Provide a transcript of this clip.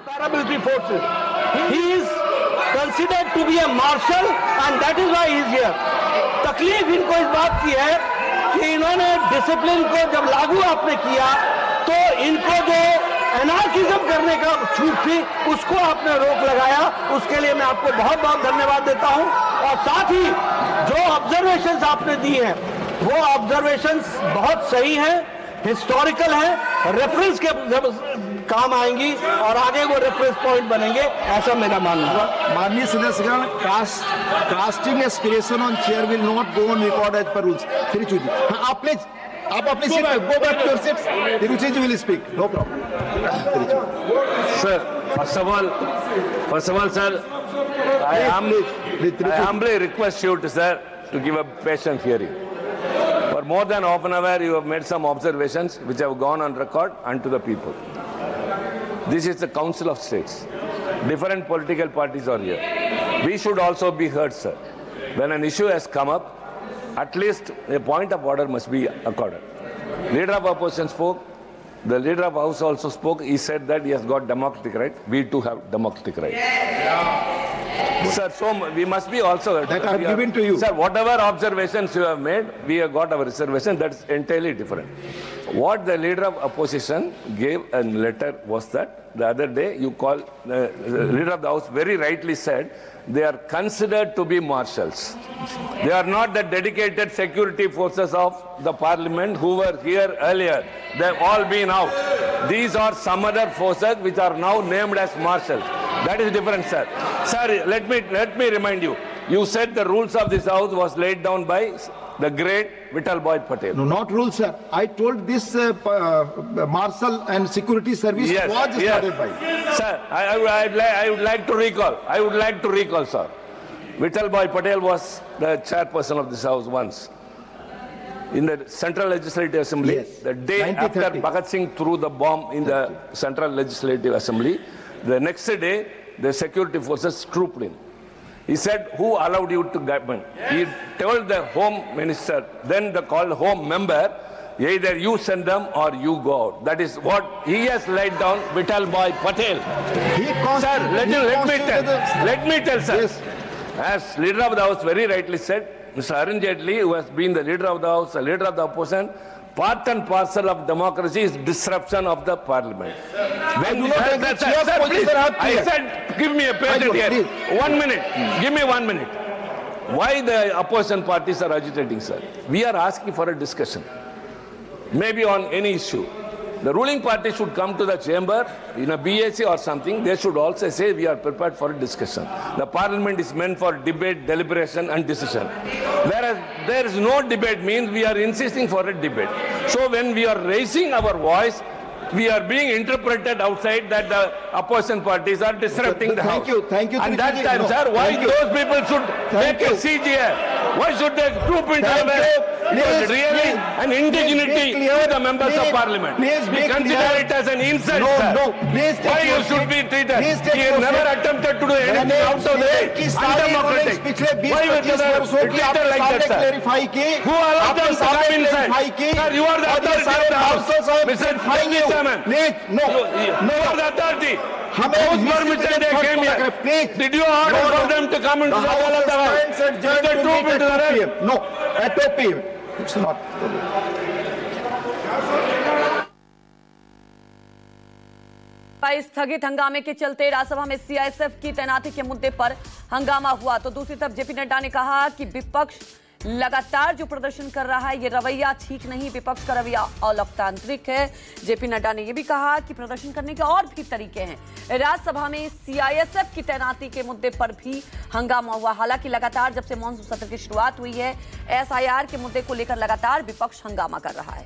paramilitary forces. He is considered to be a marshal and that is why he is here. तकलीफ इनको इस बात की है कि इन्होंने डिसिप्लिन को जब लागू आपने किया तो इनको जो एनार्किज्म करने का छूट थी उसको आपने रोक लगाया। उसके लिए मैं आपको बहुत बहुत धन्यवाद देता हूं और साथ ही जो ऑब्जर्वेशंस आपने दी हैं वो ऑब्जर्वेशंस बहुत सही हैं, हिस्टोरिकल हैं, रेफरेंस के काम आएंगी और आगे वो रेफरेंस पॉइंट बनेंगे, ऐसा मेरा मानना है। माननीय सदस्यगण, casting aspersion on chair will not go on record as per rules. Tiruchi ji, हाँ आप प्लीज आप अपनी सीट पे go back to your seats. Tiruchi ji will speak, no problem. Sir, first of all sir, I humbly request you to sir to give a patient hearing. For more than half an hour, you have made some observations which have gone on record and to the people. This is the Council of States. Different political parties are here. We should also be heard, sir. When an issue has come up, at least a point of order must be accorded. Leader of opposition spoke. The leader of house also spoke. He said that he has got democratic right. We too have democratic right. Sir, so we must be also... That I have given to you. Sir, whatever observations you have made, we have got our reservation. That's entirely different. What the leader of opposition gave a letter was that the other day you call the leader of the house very rightly said they are considered to be marshals. They are not the dedicated security forces of the parliament who were here earlier. They have all been out. These are some other forces which are now named as marshals. That is different, sir. Sir, let me remind you. You said the rules of this house was laid down by the great Vittalbhai Patel. No, not rules, sir. I told this marshal and security service was started by. Sir, I would like to recall, sir. Vittalbhai Patel was the chairperson of this house once. In the Central Legislative Assembly, yes, the day after Bhagat Singh threw the bomb in the Central Legislative Assembly, the next day, the security forces trooped in. He said, who allowed you to govern? He told the home minister, then the called home member, either you send them or you go out. That is what he has laid down, Vittalbhai Patel. Sir, let me tell, sir. Yes. As leader of the house very rightly said, Mr. Arun Jaitley, who has been the leader of the house, the leader of the opposition, part and parcel of democracy is disruption of the parliament. I said, give me a patent here. 1 minute. Give me 1 minute. Why the opposition parties are agitating, sir? We are asking for a discussion. Maybe on any issue. The ruling party should come to the chamber in a BAC or something. They should also say we are prepared for a discussion. The parliament is meant for debate, deliberation and decision. Whereas there is no debate means we are insisting for a debate. So when we are raising our voice, we are being interpreted outside that the opposition parties are disrupting the house. Thank you. And that time, sir, why those people should take a seat here? Why should they group into really an indignity to the members of parliament? We consider it as an insult, sir. Why you should be treated? He has never attempted to do anything out of the way. Undemocratic. Why would you treated like that, sir? Who allowed them to come inside? Sir, you are the authority of the house. Mr. Chairman. No. You are the authority. Whose permission they came here? Did you order for them to come into the hall of the house? Did they troop into the red? No, at 2 p.m. It's not. स्थगित हंगामे के चलते राज्यसभा में CISF की तैनाती के मुद्दे पर हंगामा हुआ तो दूसरी तरफ जेपी नड्डा ने कहा कि विपक्ष लगातार जो प्रदर्शन कर रहा है ये रवैया ठीक नहीं, विपक्ष का रवैया अलोकतांत्रिक है। जेपी नड्डा ने यह भी कहा कि प्रदर्शन करने के और भी तरीके हैं। राज्यसभा में सीआईएसएफ की तैनाती के मुद्दे पर भी हंगामा हुआ। हालांकि लगातार जब से मॉनसून सत्र की शुरुआत हुई है, एसआईआर के मुद्दे को लेकर लगातार विपक्ष हंगामा कर रहा है।